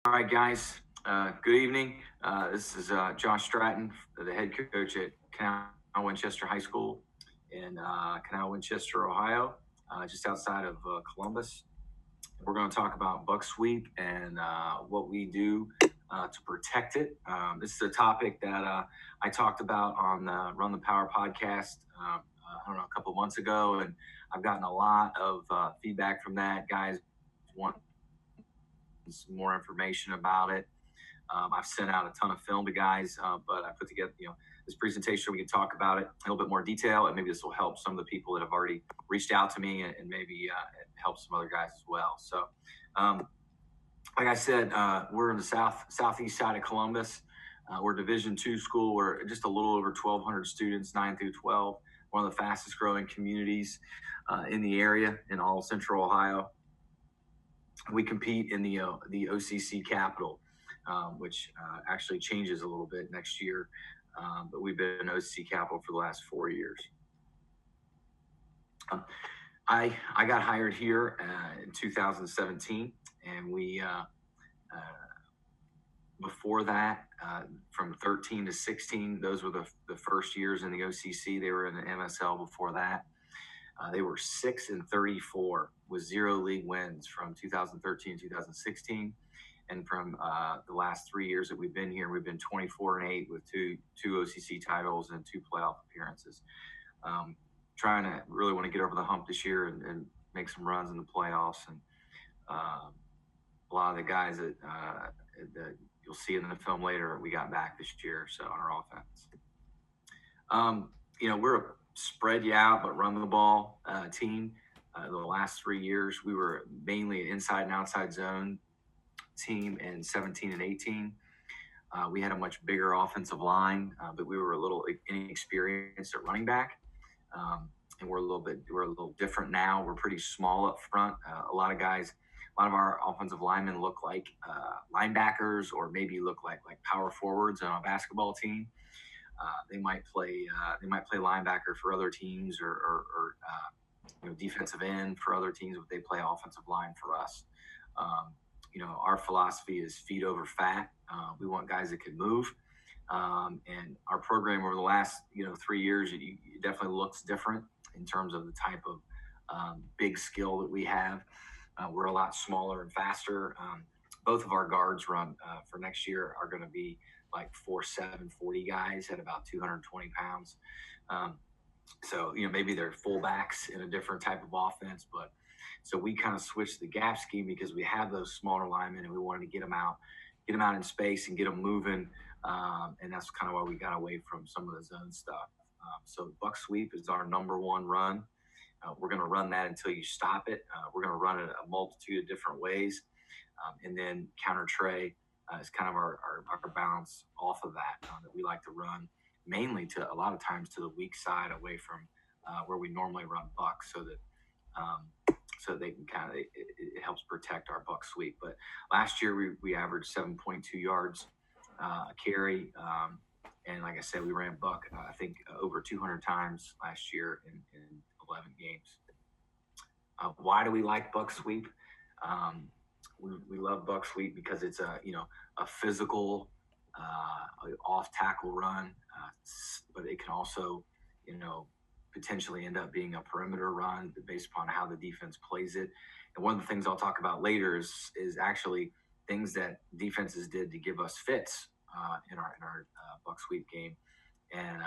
All right, guys. Good evening. This is Josh Stratton, the head coach at Canal Winchester High School in Canal Winchester, Ohio, just outside of Columbus. We're going to talk about buck sweep and what we do to protect it. This is a topic that I talked about on the Run the Power podcast. I don't know, a couple of months ago, and I've gotten a lot of feedback from that. Guys want some more information about it. I've sent out a ton of film to guys, but I put together, this presentation. We can talk about it in a little bit more detail, and maybe this will help some of the people that have already reached out to me, and maybe help some other guys as well. So, like I said, we're in the southeast side of Columbus. We're Division II school. We're just a little over 1,200 students, 9 through 12. One of the fastest growing communities in the area in all Central Ohio. We compete in the OCC Capital, which actually changes a little bit next year. But we've been in OCC Capital for the last 4 years. I got hired here in 2017, and we before that, from 13 to 16, those were the first years in the OCC. They were in the MSL before that. They were 6-34 with 0 league wins from 2013 to 2016. And from the last 3 years that we've been here, we've been 24-8 with two OCC titles and 2 playoff appearances. Trying to really want to get over the hump this year and make some runs in the playoffs. And a lot of the guys that you'll see in the film later, we got back this year. So on our offense, we're a spread you out but run the ball team. The last 3 years, we were mainly an inside and outside zone team in 17 and 18. We had a much bigger offensive line, but we were a little inexperienced at running back. And we're a little different now. We're pretty small up front. A lot of our offensive linemen look like linebackers, or maybe look like power forwards on a basketball team. They might play linebacker for other teams, or defensive end for other teams, but they play offensive line for us. Our philosophy is feet over fat. We want guys that can move. And our program over the last 3 years, it definitely looks different in terms of the type of big skill that we have. We're a lot smaller and faster. Both of our guards run for next year are going to be like 4'7", 40 guys at about 220 pounds. So maybe they're fullbacks in a different type of offense, but so we kind of switched the gap scheme because we have those smaller linemen, and we wanted to get them out in space and get them moving. And that's kind of why we got away from some of the zone stuff. So buck sweep is our number one run. We're going to run that until you stop it. We're going to run it a multitude of different ways. And then counter tray is kind of our balance off of that we like to run mainly to a lot of times to the weak side away from where we normally run buck, so they can it helps protect our buck sweep. But last year we averaged 7.2 yards a carry. And like I said, we ran buck, I think, over 200 times last year in 11 games. Why do we like buck sweep? We love buck sweep because it's a physical off tackle run, but it can also potentially end up being a perimeter run based upon how the defense plays it. And one of the things I'll talk about later is actually things that defenses did to give us fits in our buck sweep game, and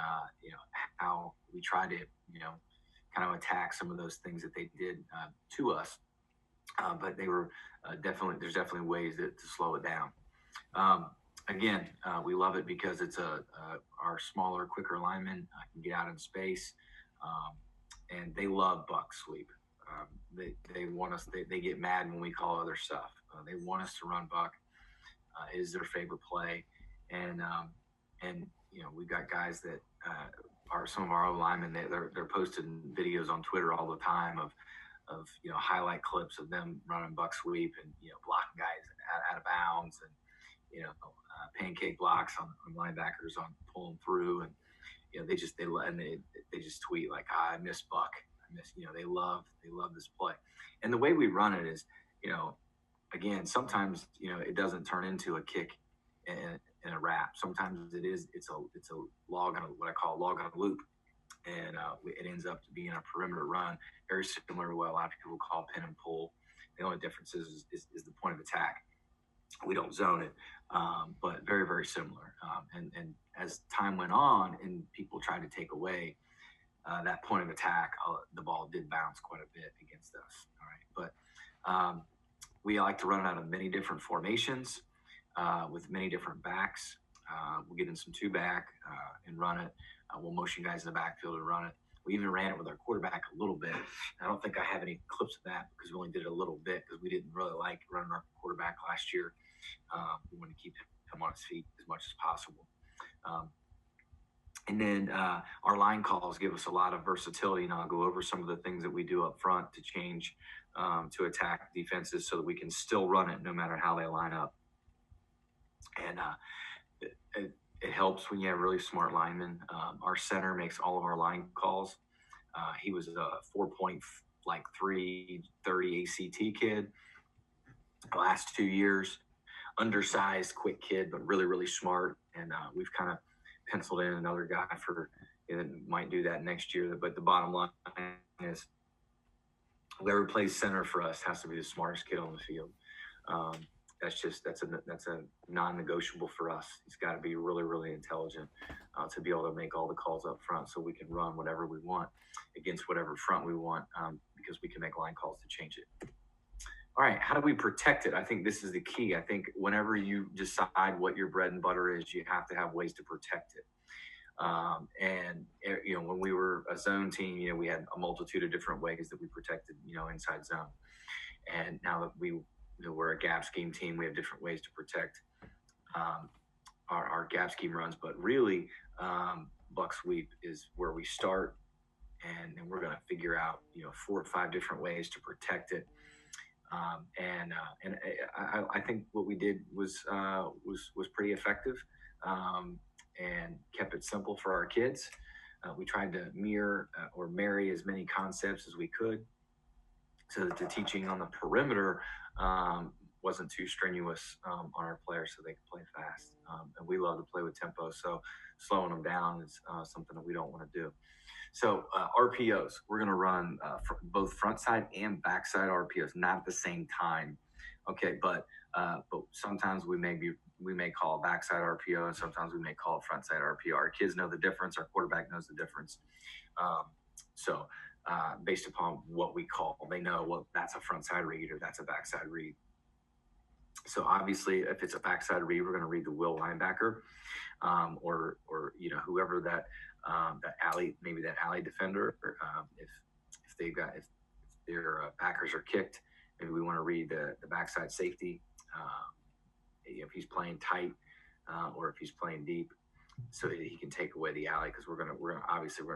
how we try to kind of attack some of those things that they did to us. But they were there's definitely ways to slow it down. Again, we love it because it's our smaller, quicker linemen can get out in space, and they love buck sweep. They want us. They get mad when we call other stuff. They want us to run buck. It is their favorite play, and we've got guys that are some of our own linemen. They're posting videos on Twitter all the time of highlight clips of them running buck sweep and blocking guys out of bounds, and pancake blocks on linebackers on pulling through, and they just tweet like, I miss buck. They love this play. And the way we run it is, again, sometimes it doesn't turn into a kick and a wrap. Sometimes it's a log on what I call a log on a loop, and it ends up to being a perimeter run, very similar to what a lot of people call pin and pull. The only difference is the point of attack. We don't zone it, but very very similar. And as time went on, and people tried to take away that point of attack, the ball did bounce quite a bit against us. All right, but we like to run it out of many different formations with many different backs. We'll get in some two back and run it. We'll motion guys in the backfield and run it. We even ran it with our quarterback a little bit. I don't think I have any clips of that because we only did it a little bit because we didn't really like running our quarterback last year. We wanted to keep him on his feet as much as possible. And then our line calls give us a lot of versatility, and I'll go over some of the things that we do up front to change to attack defenses so that we can still run it no matter how they line up. And it helps when you have really smart linemen. Our center makes all of our line calls. He was a 4.330 ACT kid. The last 2 years, undersized, quick kid, but really, really smart. And we've kind of penciled in another guy for that might do that next year. But the bottom line is whoever plays center for us has to be the smartest kid on the field. That's a non-negotiable for us. He's got to be really, really intelligent to be able to make all the calls up front, so we can run whatever we want against whatever front we want, because we can make line calls to change it. All right, how do we protect it? I think this is the key. I think whenever you decide what your bread and butter is, you have to have ways to protect it. And when we were a zone team, we had a multitude of different ways that we protected, inside zone. And now that we're a gap scheme team, we have different ways to protect our gap scheme runs. But really, buck sweep is where we start, and we're going to figure out 4 or 5 different ways to protect it. And I think what we did was pretty effective, and kept it simple for our kids. We tried to mirror or marry as many concepts as we could, so that the teaching on the perimeter wasn't too strenuous on our players, so they could play fast. And we love to play with tempo, so slowing them down is something that we don't want to do. So RPOs, we're going to run both front side and backside RPOs, not at the same time. Okay, but sometimes we may call a backside RPO, and sometimes we may call a front side RPO. Our kids know the difference. Our quarterback knows the difference. So based upon what we call, they know, well, that's a front side read or that's a backside read. So obviously, if it's a backside read, we're going to read the will linebacker, or whoever that alley defender. If their backers are kicked, maybe we want to read the backside safety. If he's playing tight, or if he's playing deep, so that he can take away the alley, because we're gonna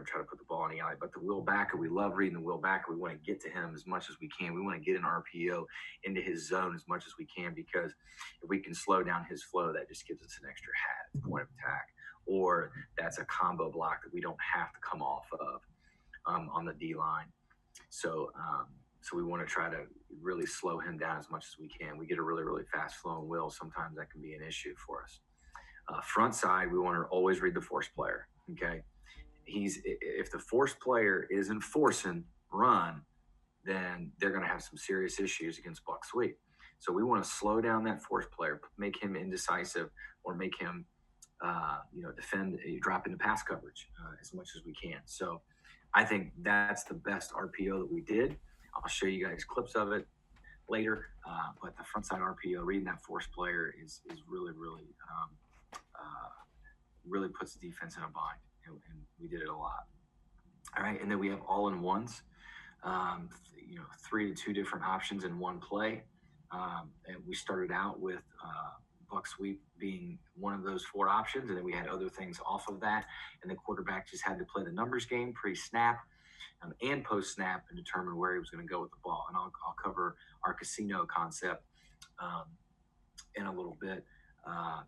try to put the ball in the alley. But the will backer, we love reading the will backer. We want to get to him as much as we can. We want to get an RPO into his zone as much as we can, because if we can slow down his flow, that just gives us an extra hat at the point of attack, or that's a combo block that we don't have to come off of on the D line. So we want to try to really slow him down as much as we can. We get a really, really fast flowing will. Sometimes that can be an issue for us. Front side, we want to always read the force player. Okay, if the force player isn't forcing run, then they're going to have some serious issues against buck sweep. So we want to slow down that force player, make him indecisive, or make him defend, drop into pass coverage as much as we can. So I think that's the best RPO that we did. I'll show you guys clips of it later, but the front side RPO, reading that force player, is really, really really puts the defense in a bind, and we did it a lot. All right, and then we have all-in-ones, 3 to 2 different options in one play, and we started out with buck sweep being one of those 4 options, and then we had other things off of that, and the quarterback just had to play the numbers game pre-snap and post-snap and determine where he was going to go with the ball. And I'll cover our casino concept in a little bit.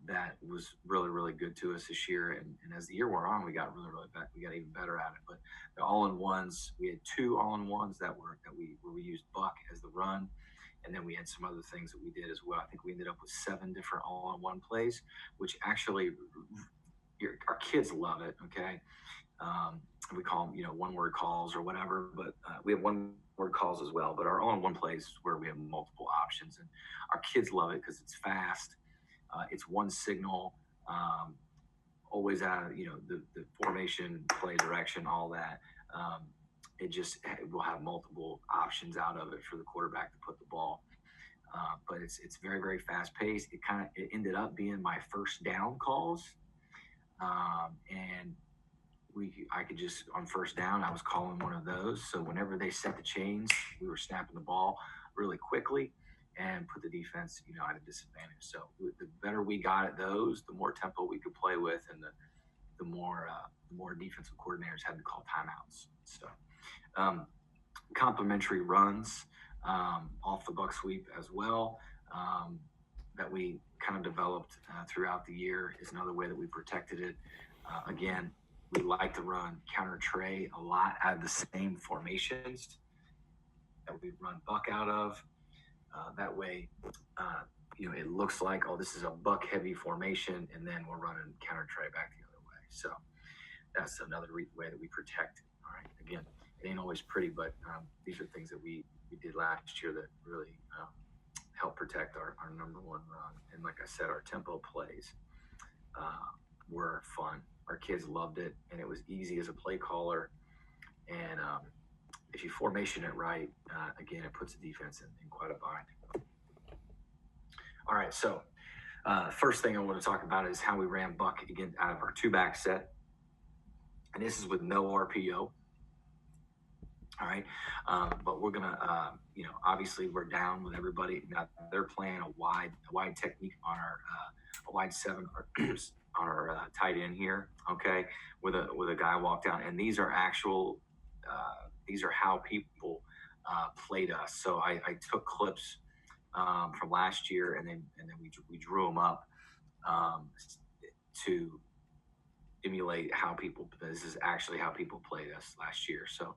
That was really, really good to us this year, and as the year wore on, we got really, really better. We got even better at it. But the all-in-ones, we had 2 all-in-ones where we used buck as the run, And then we had some other things that we did as well. I think we ended up with 7 different all-on-one plays, which actually our kids love it. Okay, we call them, one-word calls or whatever, but we have one-word calls as well. But our all-in-one plays is where we have multiple options, and our kids love it because it's fast. It's one signal, always out of the formation, play direction, all that. We'll have multiple options out of it for the quarterback to put the ball. But it's very, very fast paced. It ended up being my first down calls, and I could just, on first down, I was calling one of those. So whenever they set the chains, we were snapping the ball really quickly and put the defense, at a disadvantage. So the better we got at those, the more tempo we could play with, and the more defensive coordinators had to call timeouts. So complementary runs off the buck sweep as well, that we kind of developed throughout the year, is another way that we protected it. Again, we like to run counter tray a lot out of the same formations that we run buck out of. That way, it looks like, oh, this is a buck heavy formation, and then we're running counter tray back the other way. So that's another way that we protect it. All right. Again, it ain't always pretty, but these are things that we did last year that really helped protect our number one run. And like I said, our tempo plays were fun. Our kids loved it, and it was easy as a play caller. And if you formation it right, again, it puts the defense in quite a bind. All right, so first thing I want to talk about is how we ran buck again out of our 2-back set. And this is with no RPO. All right, but we're gonna, obviously we're down with everybody. Now they're playing a wide technique on our a wide 7 on our tight end here. Okay, with a guy walk down, and these are actual. These are how people played us. So I took clips from last year, and then we drew them up to emulate how people. This is actually how people played us last year. So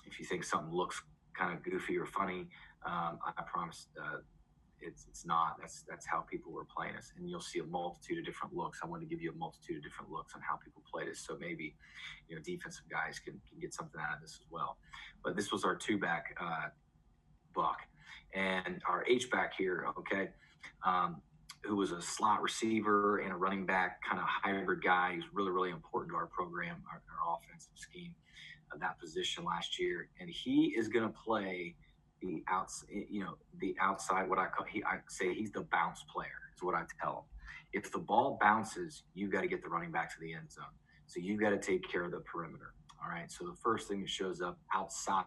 if you think something looks kind of goofy or funny, I promise it's not. That's how people were playing us, and you'll see a multitude of different looks. I want to give you a multitude of different looks on how people played us, so maybe defensive guys can get something out of this as well. But this was our 2-back buck, and our H-back here, okay, who was a slot receiver and a running back kind of hybrid guy. He's really, really important to our program, our offensive scheme of that position last year, and he is going to play the outside. What I say he's the bounce player is what I tell him. If the ball bounces, you got to get the running back to the end zone. So you got to take care of the perimeter. All right. So the first thing that shows up outside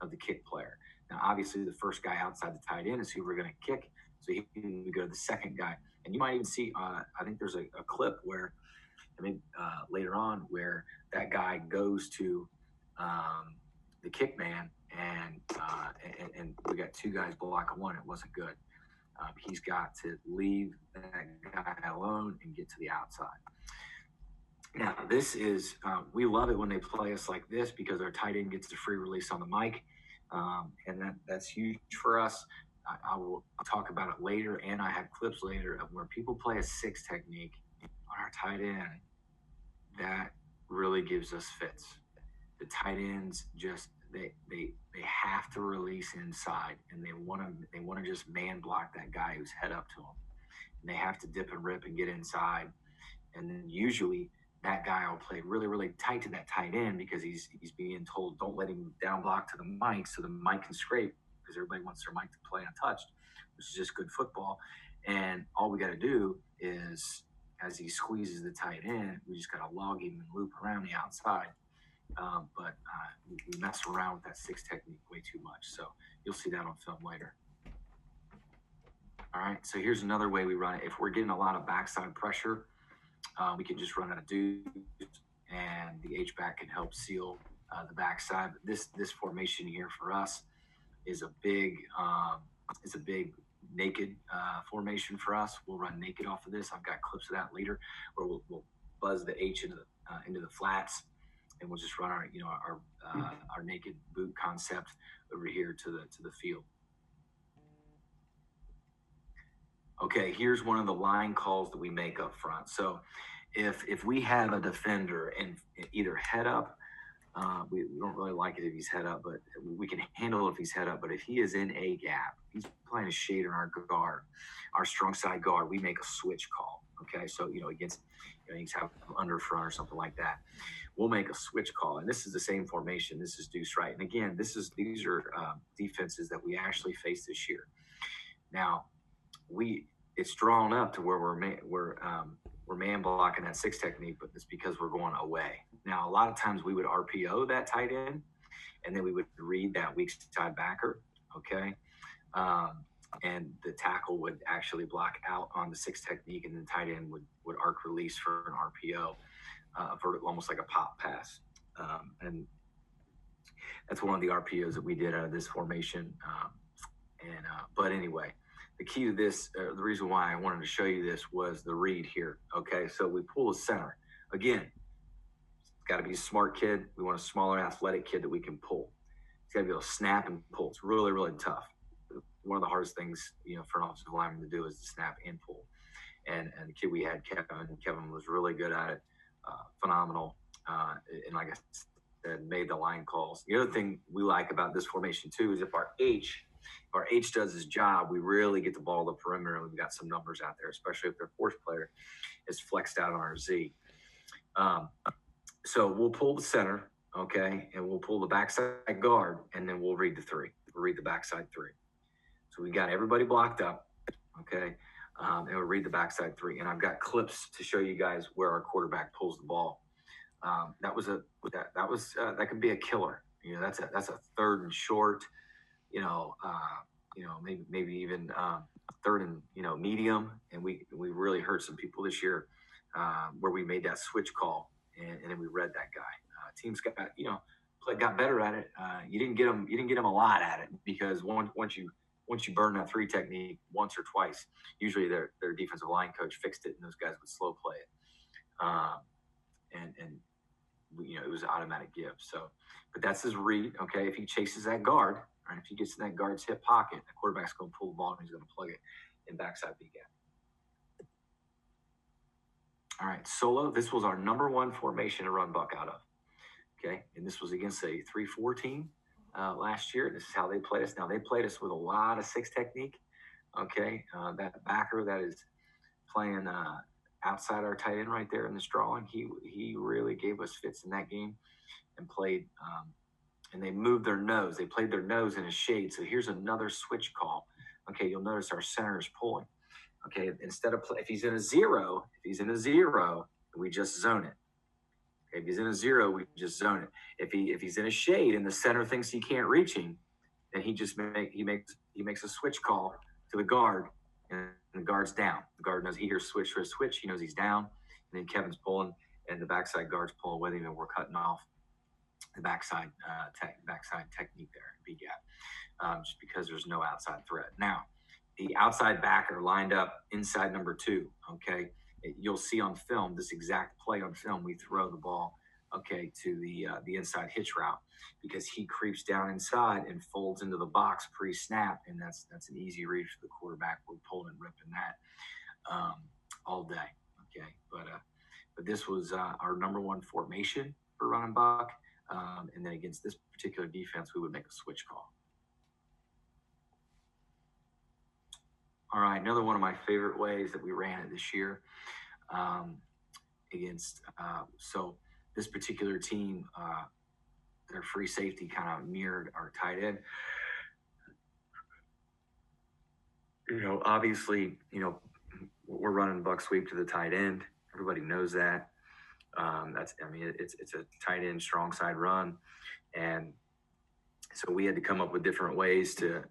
of the kick player. Now, obviously, the first guy outside the tight end is who we're going to kick. So we go to the second guy, and you might even see. I think there's a clip where, later on, where that guy goes to the kick man, and we got 2 guys blocking one. It wasn't good. He's got to leave that guy alone and get to the outside. Now, this is we love it when they play us like this because our tight end gets the free release on the mic, and that's huge for us. I will talk about it later, and I have clips later of where people play a 6 technique on our tight end. That really gives us fits. The tight ends just they have to release inside, and they want to just man block that guy who's head up to them. And they have to dip and rip and get inside, and then usually that guy will play really, really tight to that tight end because he's being told don't let him down block to the mic so the mic can scrape, because everybody wants their mic to play untouched, which is just good football. And all we got to do is, as he squeezes the tight end, we just got to log him and loop around the outside. But we mess around with that 6 technique way too much. So you'll see that on film later. All right, so here's another way we run it. If we're getting a lot of backside pressure, we can just run out of dudes, and the H-back can help seal the backside. But this formation here for us is a big naked formation for us. We'll run naked off of this. I've got clips of that later, where we'll buzz the H into the flats, and we'll just run our naked boot concept over here to the field. Okay, here's one of the line calls that we make up front. So if we have a defender and either head up, we don't really like it if he's head up, but we can handle it if he's head up. But if he is in a gap, he's playing a shade on our guard, our strong side guard, we make a switch call. Okay, so against you can have under front or something like that. We'll make a switch call, and this is the same formation. This is deuce right, and again, these are defenses that we actually face this year. Now it's drawn up to where we're man blocking that six technique, but it's because we're going away. Now, a lot of times we would RPO that tight end, and then we would read that weak side backer, okay? And the tackle would actually block out on the six technique, and the tight end would arc release for an RPO, vertical, almost like a pop pass. And that's one of the RPOs that we did out of this formation. But anyway, the key to this, the reason why I wanted to show you this was the read here. Okay, so we pull the center. Again, it's got to be a smart kid. We want a smaller, athletic kid that we can pull. It's got to be able to snap and pull. It's really, really tough. One of the hardest things, for an offensive lineman to do is to snap and pull. And the kid we had, Kevin was really good at it, phenomenal. And like I said, made the line calls. The other thing we like about this formation too is if our H does his job, we really get the ball to the perimeter, and we've got some numbers out there, especially if their fourth player is flexed out on our Z. So we'll pull the center, okay, and we'll pull the backside guard, and then we'll read the three. We'll read the backside three. So we got everybody blocked up, okay, and we'll read the backside three. And I've got clips to show you guys where our quarterback pulls the ball. That could be a killer. That's a third and short. Maybe even third and medium, and we really hurt some people this year where we made that switch call and then we read that guy. Teams got better at it. You didn't get them a lot at it, because once you burn that three technique once or twice, usually their defensive line coach fixed it and those guys would slow play it. And it was an automatic give. So, but that's his read. Okay, if he chases that guard, right, if he gets in that guard's hip pocket, the quarterback's going to pull the ball and he's going to plug it in backside B gap. All right, solo. This was our number one formation to run buck out of. Okay, and this was against a 3-4 team last year. This is how they played us. Now they played us with a lot of six technique. Okay, that backer that is playing outside our tight end right there in this drawing, he really gave us fits in that game and played. And they moved their nose. They played their nose in a shade. So here's another switch call. Okay, you'll notice our center is pulling. Okay, instead of if he's in a zero, we just zone it. Okay, if he's in a zero, we just zone it. If he's in a shade and the center thinks he can't reach him, then he makes a switch call to the guard, and the guard's down. The guard knows he hears switch for a switch. He knows he's down, and then Kevin's pulling, and the backside guard's pulling with him, and we're cutting off the backside technique there, B gap, just because there's no outside threat. Now, the outside backer lined up inside number two. Okay, you'll see on film this exact play on film. We throw the ball, okay, to the inside hitch route, because he creeps down inside and folds into the box pre-snap, and that's an easy read for the quarterback. We're pulling and ripping that all day. Okay, but this was our number one formation for running buck. And then against this particular defense, we would make a switch call. All right, another one of my favorite ways that we ran it this year so this particular team, their free safety kind of mirrored our tight end. Obviously, we're running buck sweep to the tight end. Everybody knows that. It's a tight end strong side run, and so we had to come up with different ways to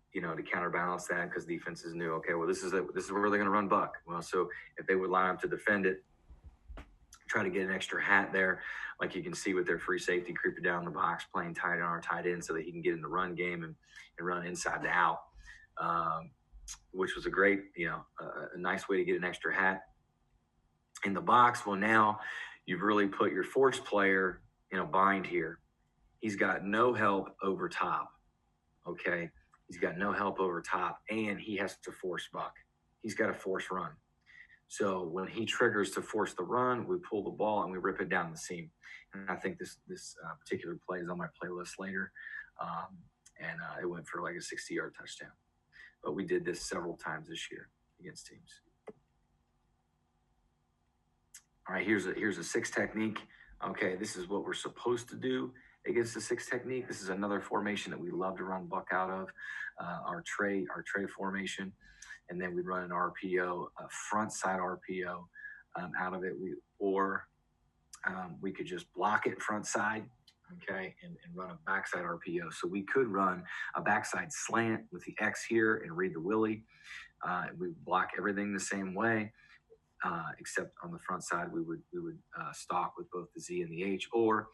counterbalance that, because defenses knew, okay, well, this is where they're going to run buck. Well, so if they would line up to defend it, try to get an extra hat there, like you can see with their free safety creeping down the box, playing tight on our tight end so that he can get in the run game and run inside to out, which was a great, a nice way to get an extra hat in the box. Well, now you've really put your force player in a bind here. He's got no help over top, okay? He's got no help over top, and he has to force buck. he's got a force run. So when he triggers to force the run, we pull the ball and we rip it down the seam. And I think this particular play is on my playlist later, and it went for like a 60-yard touchdown. But we did this several times this year against teams. All right, here's a six technique. Okay, this is what we're supposed to do against the six technique. This is another formation that we love to run buck out of, our tray formation, and then we run an RPO, a front side RPO out of it. We could just block it front side, okay, and run a backside RPO. So we could run a backside slant with the X here and read the Willie. We block everything the same way. Except on the front side, we would stalk with both the Z and the H, or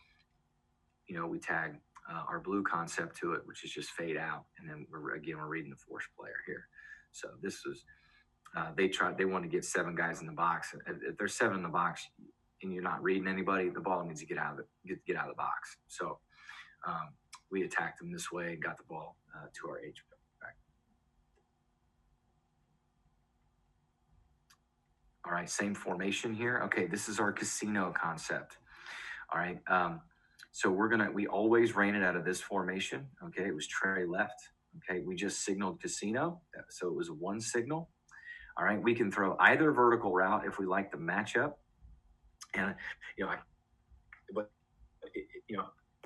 we tag our blue concept to it, which is just fade out, and then we're reading the force player here. So this was they want to get 7 guys in the box. If there's 7 in the box and you're not reading anybody, the ball needs to get out of the box. So we attacked them this way and got the ball to our H back. All right, same formation here. Okay, this is our casino concept. All right, so we always ran it out of this formation. Okay, it was tray left. Okay, we just signaled casino, so it was one signal. All right, we can throw either vertical route if we like the matchup, and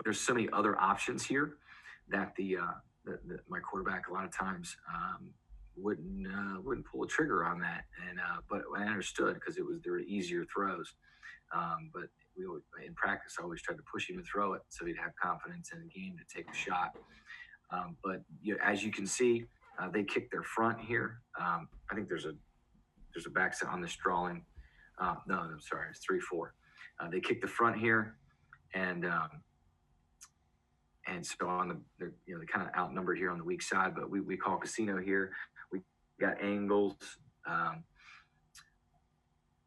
there's so many other options here that my quarterback a lot of times wouldn't pull a trigger on that, and but I understood because they were easier throws. But in practice, I always tried to push him to throw it so he'd have confidence in the game to take a shot. But as you can see, they kick their front here. I think there's a backside on this drawing. No, I'm sorry, it's 3-4. They kick the front here, and so on they're kind of outnumbered here on the weak side, but we call casino here. We got angles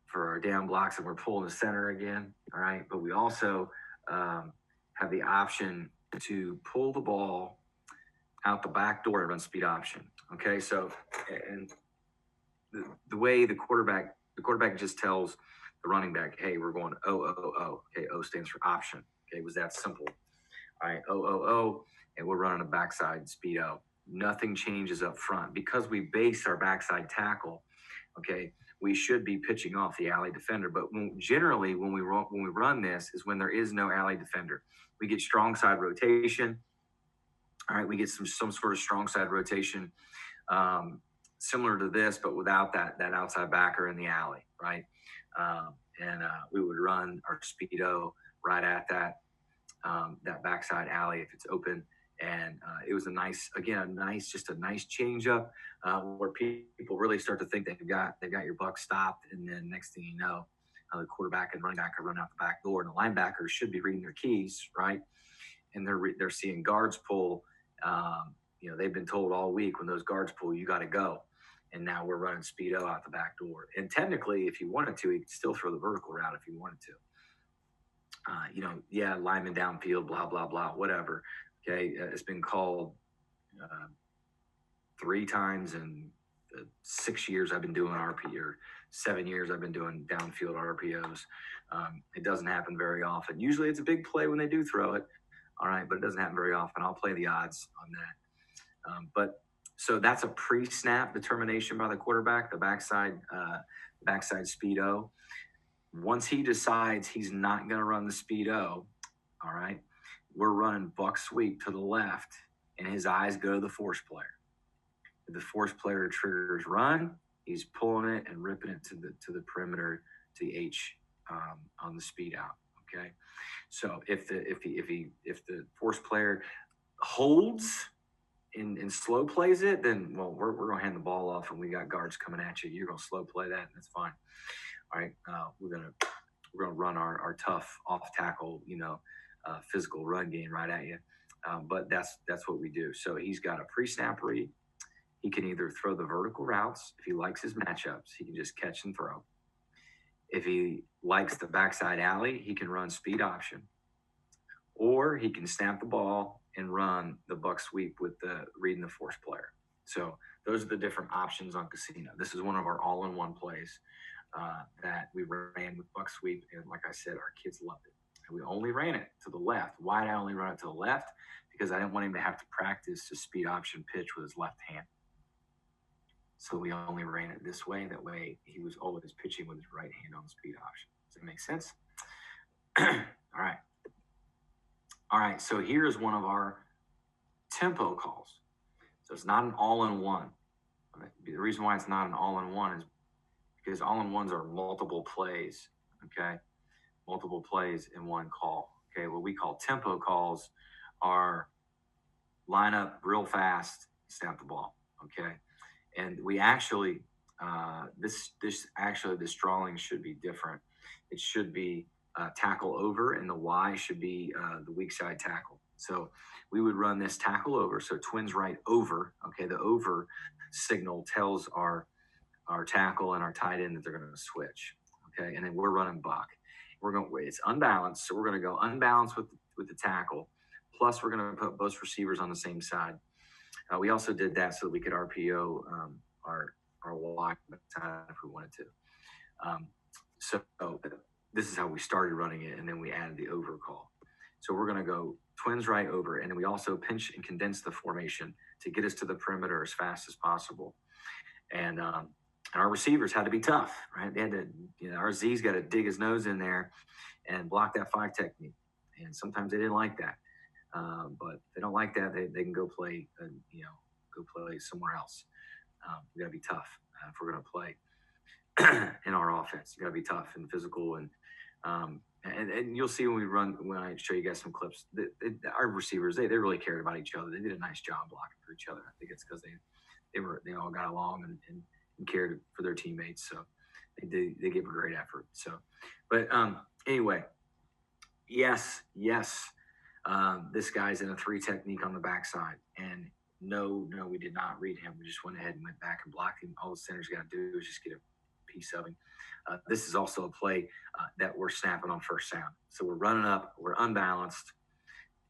for our down blocks, and we're pulling the center again. All right, but we also have the option to pull the ball out the back door and run speed option. Okay, so and the way the quarterback just tells the running back, hey, we're going O. Okay, O stands for option. Okay, it was that simple. All right, O, and we're running a backside speed O. Nothing changes up front because we base our backside tackle. Okay, we should be pitching off the alley defender, but generally when we run this is when there is no alley defender. We get strong side rotation. All right, we get some sort of strong side rotation, similar to this, but without that outside backer in the alley, right? And we would run our speedo right at that backside alley if it's open. And it was a nice change up where people really start to think they've got your buck stopped, and then next thing you know, the quarterback and running back are running out the back door, and the linebackers should be reading their keys, right? And they're seeing guards pull. They've been told all week when those guards pull, you got to go. And now we're running speedo out the back door. And technically, if you wanted to, you could still throw the vertical route if you wanted to. Lineman downfield, blah, blah, blah, whatever. Okay, it's been called 3 times in 6 years I've been doing RP, or 7 years I've been doing downfield RPOs. It doesn't happen very often. Usually it's a big play when they do throw it. All right, but it doesn't happen very often. I'll play the odds on that. So that's a pre-snap determination by the quarterback, the backside speedo. Once he decides he's not going to run the speedo, all right, we're running buck sweep to the left, and his eyes go to the force player. If the force player triggers run, he's pulling it and ripping it to the perimeter, to the H on the speed out. Okay, so if the force player holds and slow plays it, then we're gonna hand the ball off, and we got guards coming at you. You're gonna slow play that, and that's fine. All right, we're gonna run our tough off tackle, physical run game right at you. But that's what we do. So he's got a pre-snap read. He can either throw the vertical routes if he likes his matchups. He can just catch and throw. If he likes the backside alley, he can run speed option, or he can snap the ball and run the buck sweep with the reading the force player. So those are the different options on casino. This is one of our all-in-one plays that we ran with buck sweep, and like I said, our kids loved it. And we only ran it to the left. Why did I only run it to the left? Because I didn't want him to have to practice to speed option pitch with his left hand. So we only ran it this way. That way he was always pitching with his right hand on the speed option. Does that make sense? All right. All right. So here's one of our tempo calls. So it's not an all-in-one. The reason why it's not an all-in-one is because all-in-ones are multiple plays. Okay. Multiple plays in one call. Okay. What we call tempo calls are line up real fast, snap the ball. Okay. And we actually, this drawing should be different. It should be tackle over, and the Y should be the weak side tackle. So we would run this tackle over. So twins right over. Okay, the over signal tells our tackle and our tight end that they're going to switch. Okay, and then we're running buck. It's unbalanced, so we're going to go unbalanced with the tackle. Plus, we're going to put both receivers on the same side. We also did that so that we could RPO our walk if we wanted to. So this is how we started running it, and then we added the over call. So we're going to go twins right over, and then we also pinch and condense the formation to get us to the perimeter as fast as possible. And our receivers had to be tough, right? They had to, our Z's got to dig his nose in there and block that 5 technique. And sometimes they didn't like that. But if they don't like that, they can go play, go play somewhere else. We got to be tough if we're going to play in our offense. You got to be tough and physical, and you'll see when I show you guys some clips. Our receivers they really cared about each other. They did a nice job blocking for each other. I think it's because they all got along and cared for their teammates. So they gave a great effort. So, but anyway, yes. This guy's in a 3 technique on the backside, and no, we did not read him. We just went ahead and went back and blocked him. All the center's got to do is just get a piece of him. This is also a play that we're snapping on first sound. So we're running up, we're unbalanced.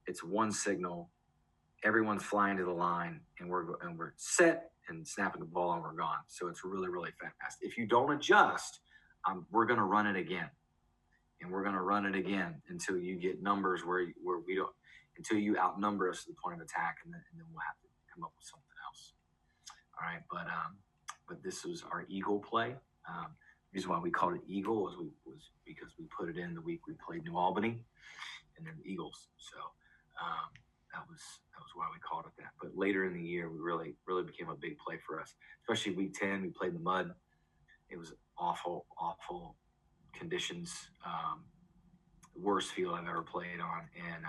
It's one signal. Everyone's flying to the line, and we're set and snapping the ball, and we're gone. So it's really, really fast. If you don't adjust, we're going to run it again. And we're going to run it again until you get numbers where we don't, until you outnumber us to the point of attack, and then we'll have to come up with something else. All right, but this was our Eagle play. The reason why we called it Eagle was because we put it in the week we played New Albany, and then the Eagles. So that was why we called it that. But later in the year, we really became a big play for us, especially week 10. We played in the mud. It was awful conditions, worst field I've ever played on, and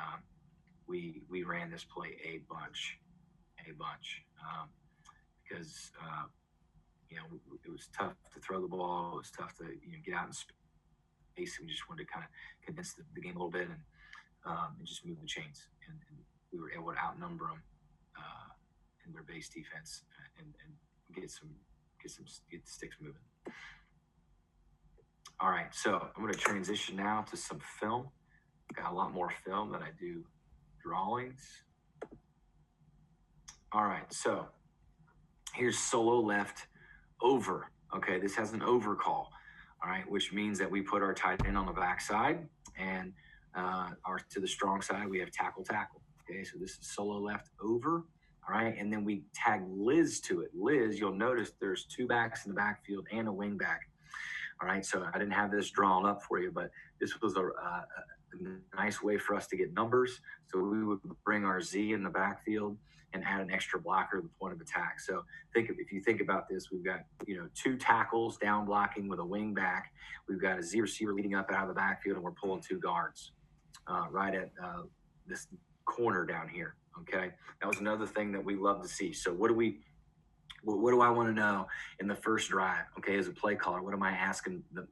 we ran this play a bunch, because it was tough to throw the ball. It was tough to get out in space. We just wanted to kind of condense the game a little bit and just move the chains, and we were able to outnumber them in their base defense and get the sticks moving. All right, so I'm going to transition now to some film. Got a lot more film than I do drawings. All right, so here's solo left over. Okay, this has an over call. All right, which means that we put our tight end on the backside, and to the strong side we have tackle. Okay, so this is solo left over. All right, and then we tag Liz to it. Liz, you'll notice there's 2 backs in the backfield and a wing back. All right, so I didn't have this drawn up for you, but this was a nice way for us to get numbers. So we would bring our Z in the backfield and add an extra blocker at the point of attack. So if you think about this, we've got 2 tackles down blocking with a wing back. We've got a Z receiver leading up out of the backfield, and we're pulling 2 guards right at this corner down here. Okay, that was another thing that we love to see. So what do I want to know in the first drive? Okay, as a play caller, what am I asking the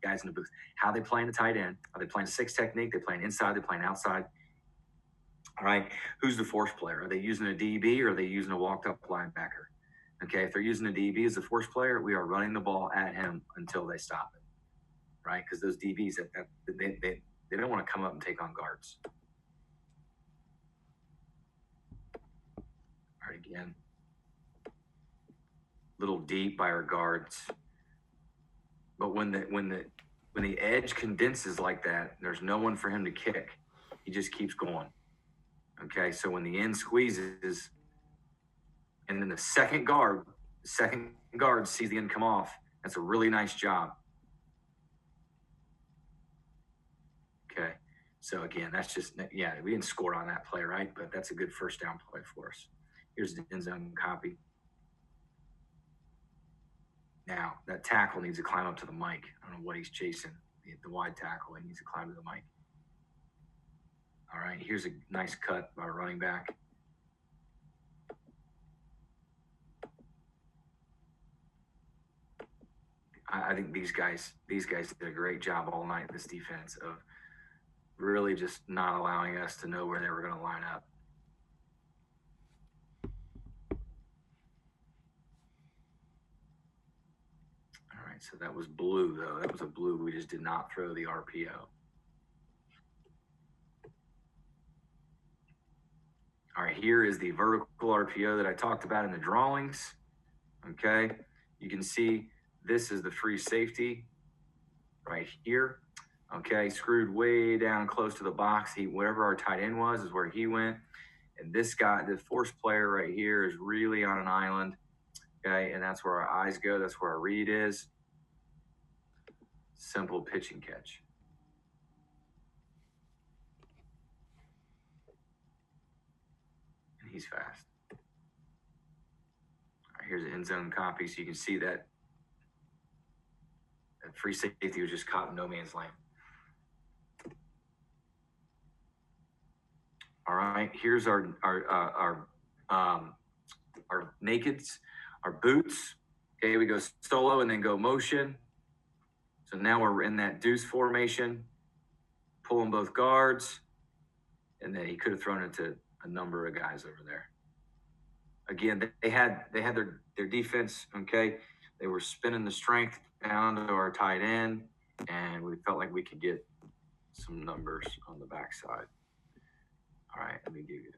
guys in the booth? How they playing the tight end? Are they playing 6 technique? They playing inside? They playing outside? All right, who's the force player? Are they using a DB or are they using a walked up linebacker? Okay, if they're using a DB as the force player, we are running the ball at him until they stop it, right? Because those DBs, they don't want to come up and take on guards. All right, again. little deep by our guards. But when the edge condenses like that, there's no one for him to kick. He just keeps going. Okay, so when the end squeezes, and then the second guard sees the end come off, that's a really nice job. Okay, so again, that's just, yeah, we didn't score on that play, right? But that's a good first down play for us. Here's the end zone copy. Now, that tackle needs to climb up to the mic. I don't know what he's chasing, the wide tackle. He needs to climb to the mic. All right, here's a nice cut by a running back. I think these guys did a great job all night, this defense, of really just not allowing us to know where they were going to line up. All right, so that was blue, though. That was a blue. We just did not throw the RPO. All right, here is the vertical RPO that I talked about in the drawings. Okay, you can see this is the free safety right here. Okay, screwed way down close to the box. Wherever our tight end was is where he went. And this guy, the force player right here, is really on an island. Okay, and that's where our eyes go. That's where our read is. Simple pitch and catch. And he's fast. All right, here's an end zone copy, so you can see that free safety was just caught in no man's land. All right, here's our nakeds, our boots. Okay, we go solo and then go motion. So now we're in that deuce formation, pulling both guards, and then he could have thrown it to a number of guys over there. Again, they had their defense. Okay, they were spinning the strength down to our tight end, and we felt like we could get some numbers on the backside. All right, let me give you.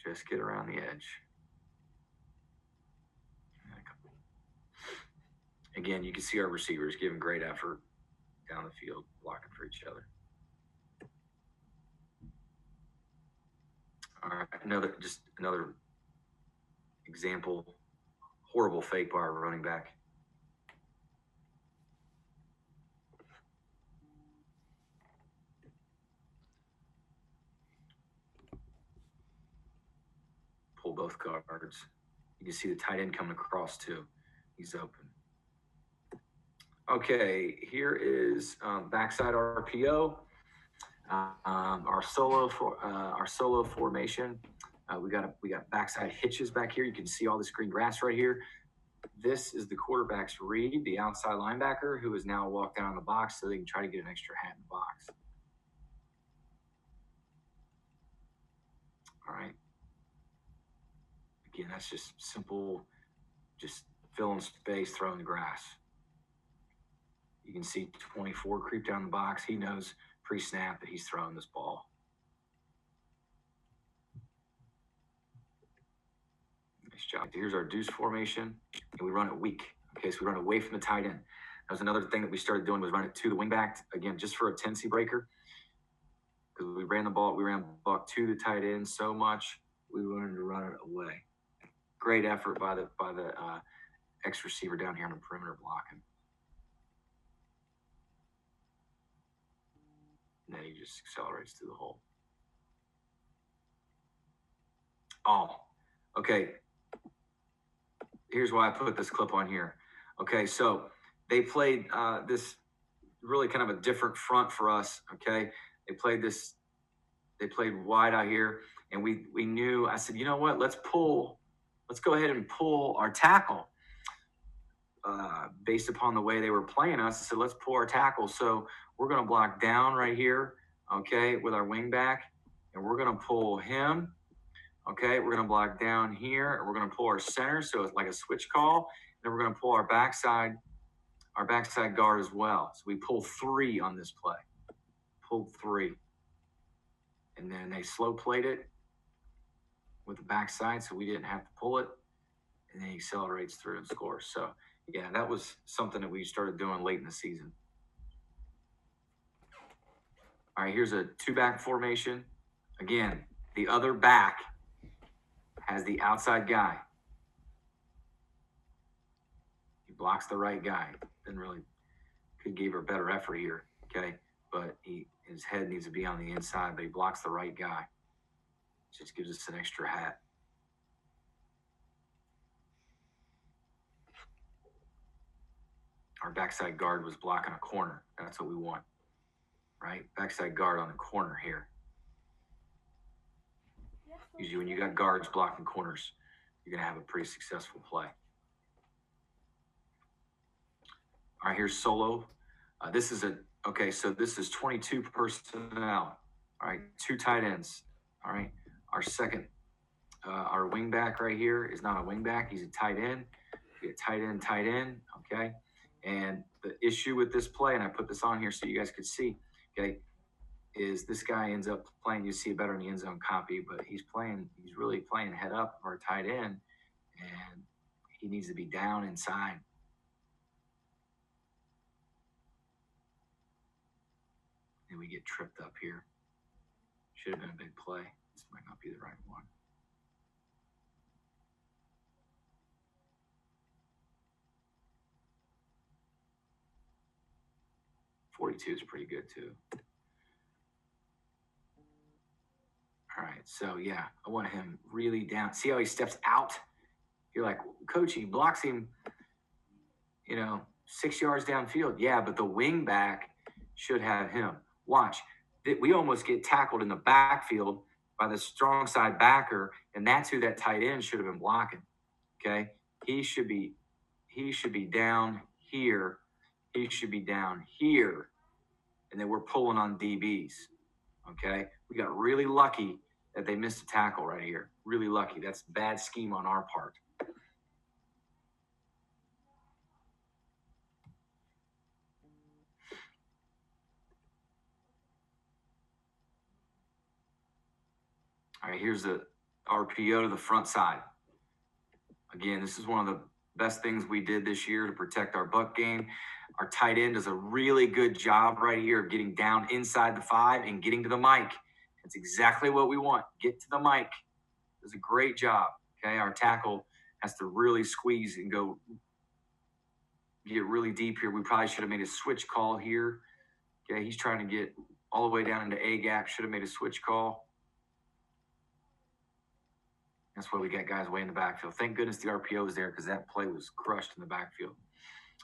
Just get around the edge. Again, you can see our receivers giving great effort down the field, blocking for each other. All right, another example. Horrible fake by our running back. Pull both guards. You can see the tight end coming across too. He's open. Okay, here is backside RPO. Our solo formation. We got backside hitches back here. You can see all this green grass right here. This is the quarterback's read, the outside linebacker, who has now walked down the box so they can try to get an extra hat in the box. All right. Again, that's just simple, just filling space, throwing the grass. You can see 24 creep down the box. He knows pre-snap that he's throwing this ball. Nice job. Here's our deuce formation, and we run it weak. Okay, so we run away from the tight end. That was another thing that we started doing, was run it to the wingback, again, just for a tendency breaker. Because we ran the ball to the tight end so much, we wanted to run it away. Great effort by the X receiver down here on the perimeter blocking. And then he just accelerates through the hole. Oh, okay. Here's why I put this clip on here. Okay, so they played this really kind of a different front for us. Okay, they played wide out here, and we knew. I said, you know what? Let's go ahead and pull our tackle. Based upon the way they were playing us, I said, let's pull our tackle. So we're going to block down right here, okay, with our wing back, and we're going to pull him. Okay, we're going to block down here, and we're going to pull our center, so it's like a switch call. Then we're going to pull our backside guard as well. So we pull 3 on this play. Pulled 3. And then they slow played it. with the backside, so we didn't have to pull it, and then he accelerates through and scores. So yeah, that was something that we started doing late in the season. All right, here's a two-back formation. Again, the other back has the outside guy. He blocks the right guy. Didn't really could give her a better effort here, okay? But his head needs to be on the inside, but he blocks the right guy. Just gives us an extra hat. Our backside guard was blocking a corner. That's what we want, right? Backside guard on the corner here. Usually when you got guards blocking corners, you're going to have a pretty successful play. All right, here's solo. This is so this is 22 personnel. All right, 2 tight ends. All right, our wing back right here is not a wing back. He's a tight end. We get tight end, okay? And the issue with this play, and I put this on here so you guys could see, okay, is this guy ends up playing, you see it better in the end zone copy, but he's really playing head up of our tight end, and he needs to be down inside. And we get tripped up here. Should have been a big play. This might not be the right one. .42 is pretty good too. All right, so yeah, I want him really down. See how he steps out? You're like, coach, he blocks him, 6 yards downfield. Yeah, but the wing back should have him. Watch, we almost get tackled in the backfield by the strong side backer, and that's who that tight end should have been blocking. Okay, he should be down here. He should be down here, and then we're pulling on DBs. Okay, we got really lucky that they missed a tackle right here. Really lucky. That's bad scheme on our part. All right, here's the RPO to the front side. Again, this is one of the best things we did this year to protect our buck game. Our tight end does a really good job right here of getting down inside the 5 and getting to the mic. That's exactly what we want. Get to the mic. Does a great job. Okay, our tackle has to really squeeze and get really deep here. We probably should have made a switch call here. Okay, he's trying to get all the way down into A gap. Should have made a switch call. That's why we got guys way in the backfield. Thank goodness the RPO was there because that play was crushed in the backfield.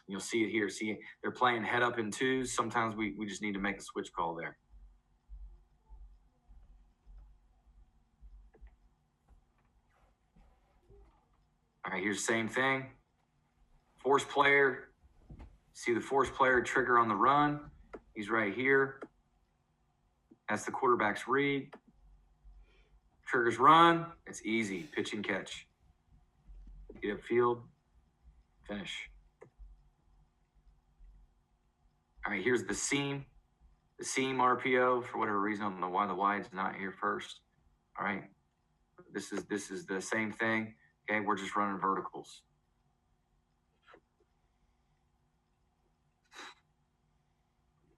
You'll see it here. See, they're playing head up in 2s. Sometimes we just need to make a switch call there. All right, here's the same thing. Force player. See the force player trigger on the run. He's right here. That's the quarterback's read. Triggers run. It's easy. Pitch and catch. Get upfield. Finish. All right, here's the seam. The seam RPO. For whatever reason, I don't know why the wide's not here first. All right. This is the same thing. Okay, we're just running verticals.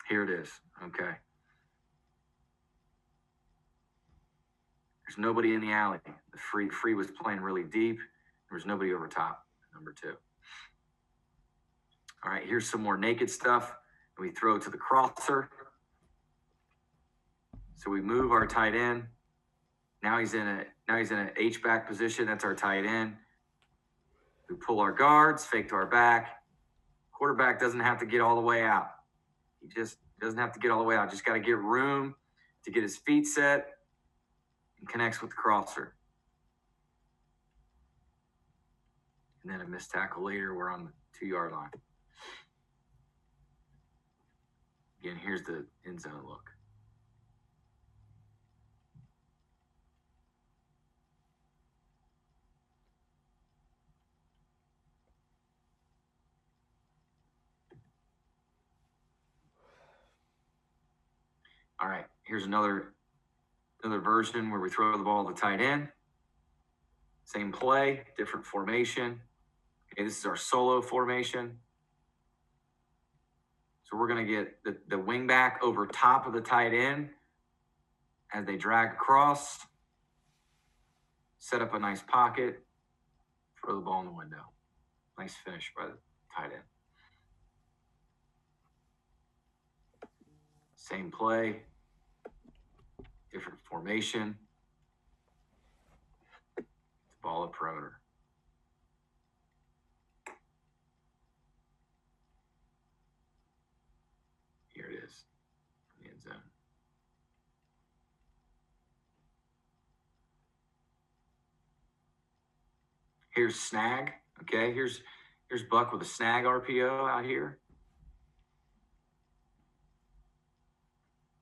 Here it is. Okay. There's nobody in the alley. The free was playing really deep. There was nobody over top, number 2. All right, here's some more naked stuff. We throw to the crosser. So we move our tight end. Now he's in an H-back position. That's our tight end. We pull our guards, fake to our back. Quarterback doesn't have to get all the way out. He just doesn't have to get all the way out. Just got to get room to get his feet set and connects with the crosser. And then a missed tackle later. We're on the 2-yard line. Again, here's the end zone look. All right, here's another version where we throw the ball to tight end. Same play, different formation. Okay, this is our solo formation. So we're going to get the wing back over top of the tight end as they drag across, set up a nice pocket, throw the ball in the window. Nice finish by the tight end. Same play, different formation. Ball at perimeter. Here it is, the end zone. Here's snag. Okay, here's Buck with a snag RPO out here.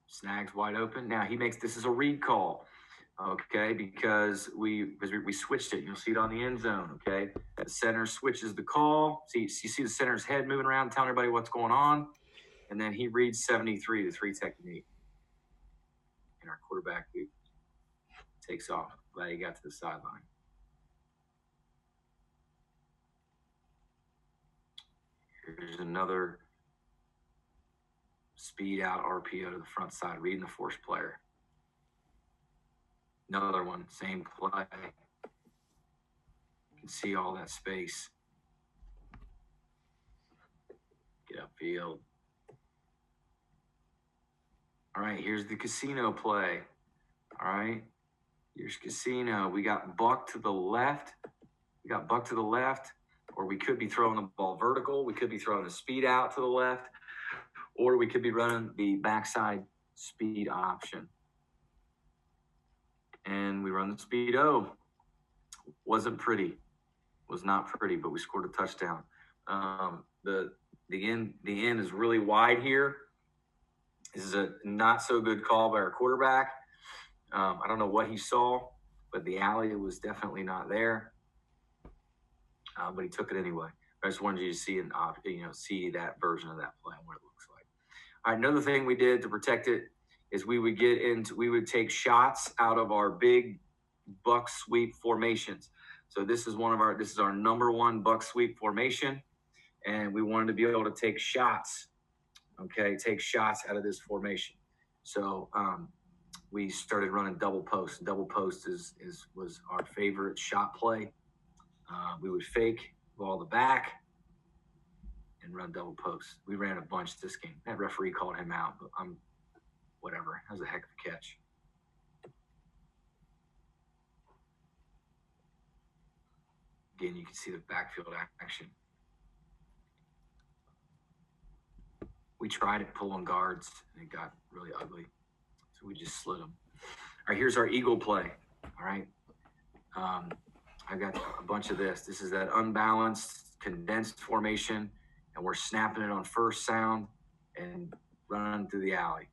Snag's wide open. Now he makes this is a read call. Okay, because we switched it. You'll see it on the end zone. Okay, the center switches the call. See, you see the center's head moving around, telling everybody what's going on, and then he reads 73, the 3 technique, and our quarterback takes off. Glad he got to the sideline. Here's another speed out RPO to the front side, reading the force player. Another one, same play. You can see all that space. Get upfield. All right, here's the casino play. All right, here's casino. We got Buck to the left. Or we could be throwing the ball vertical. We could be throwing the speed out to the left. Or we could be running the backside speed option. And we run the speed O. Wasn't pretty. Was not pretty, but we scored a touchdown. The end is really wide here. This is a not so good call by our quarterback. I don't know what he saw, but the alley was definitely not there. But he took it anyway. I just wanted you to see see that version of that play and what it looks like. All right, another thing we did to protect it is we would take shots out of our big buck sweep formations. So this is our number 1 buck sweep formation, and we wanted to be able to take shots. Okay, take shots out of this formation. So we started running double post. Double post was our favorite shot play. We would fake ball the back and run double post. We ran a bunch this game. That referee called him out, but whatever. That was a heck of a catch. Again, you can see the backfield action. We tried it pulling guards, and it got really ugly. So we just slid them. All right, here's our eagle play. All right. I got a bunch of this. This is that unbalanced, condensed formation, and we're snapping it on first sound and running through the alley.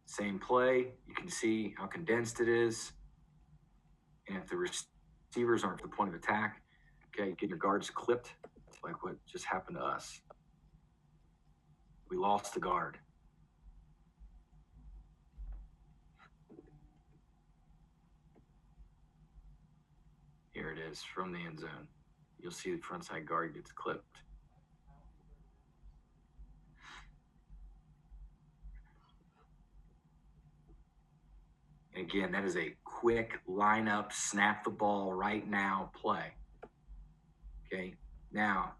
Same play. You can see how condensed it is. And if the receivers aren't at the point of attack, okay, get your guards clipped, like what just happened to us. We lost the guard. Here it is from the end zone. You'll see the frontside guard gets clipped. And again, that is a quick lineup, snap the ball right now play. Okay, now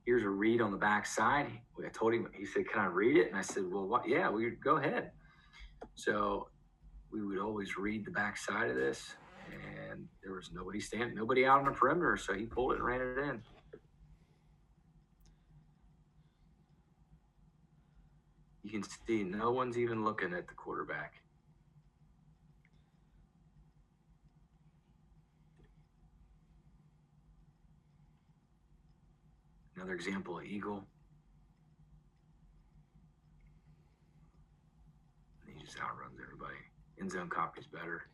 here's a read on the backside. I told him, he said, "Can I read it?" And I said, "Well, what? Yeah, we go ahead." So we would always read the backside of this, and there was nobody out on the perimeter, so he pulled it and ran it in. You can see no one's even looking at the quarterback. Another example of eagle. He just outruns everybody. End zone copy's better.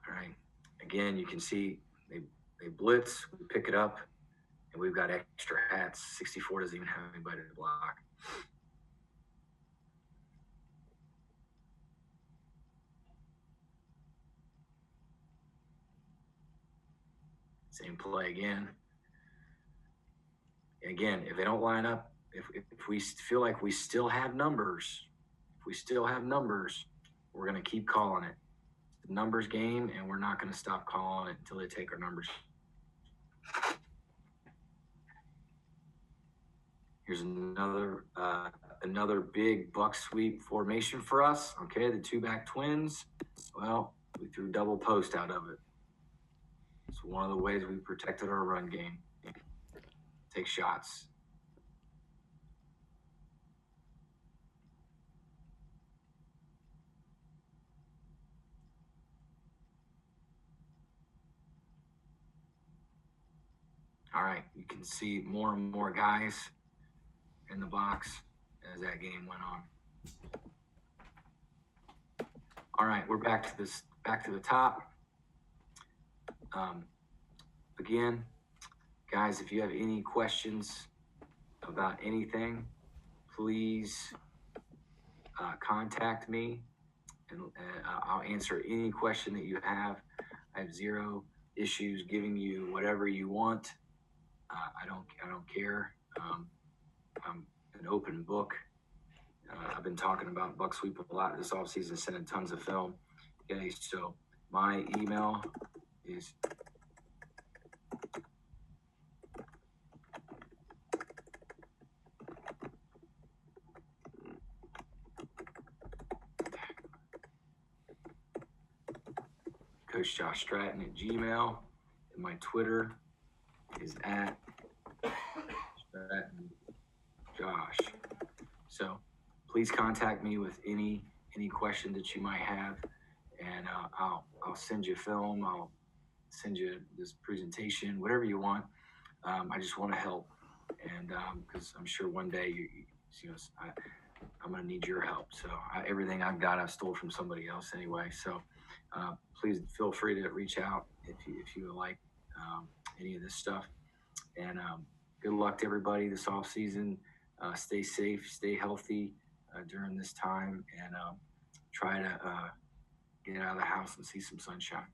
All right. Again, you can see they blitz, we pick it up, and we've got extra hats. 64 doesn't even have anybody to block. Same play again. Again, if they don't line up, if we feel like we still have numbers, we're going to keep calling it. It's a numbers game, and we're not going to stop calling it until they take our numbers. Here's another big buck sweep formation for us. Okay, the two-back twins. Well, we threw double post out of it. It's one of the ways we protected our run game. Take shots. All right, you can see more and more guys in the box as that game went on. All right, we're back to the top. Again, guys, if you have any questions about anything, please contact me, and I'll answer any question that you have. I have zero issues giving you whatever you want. I don't care. I'm an open book. I've been talking about buck sweep a lot this offseason, sending tons of film. Okay, so my email is Coach Josh Stratton at Gmail, and my Twitter is at Stratton Josh. So please contact me with any question that you might have, and I'll send you film. I'll send you this presentation, whatever you want. I just want to help, and because I'm sure one day I'm going to need your help. So everything I've got, I've stole from somebody else anyway. So please feel free to reach out if you would like any of this stuff. And good luck to everybody this off season. Stay safe, stay healthy during this time, and try to get out of the house and see some sunshine.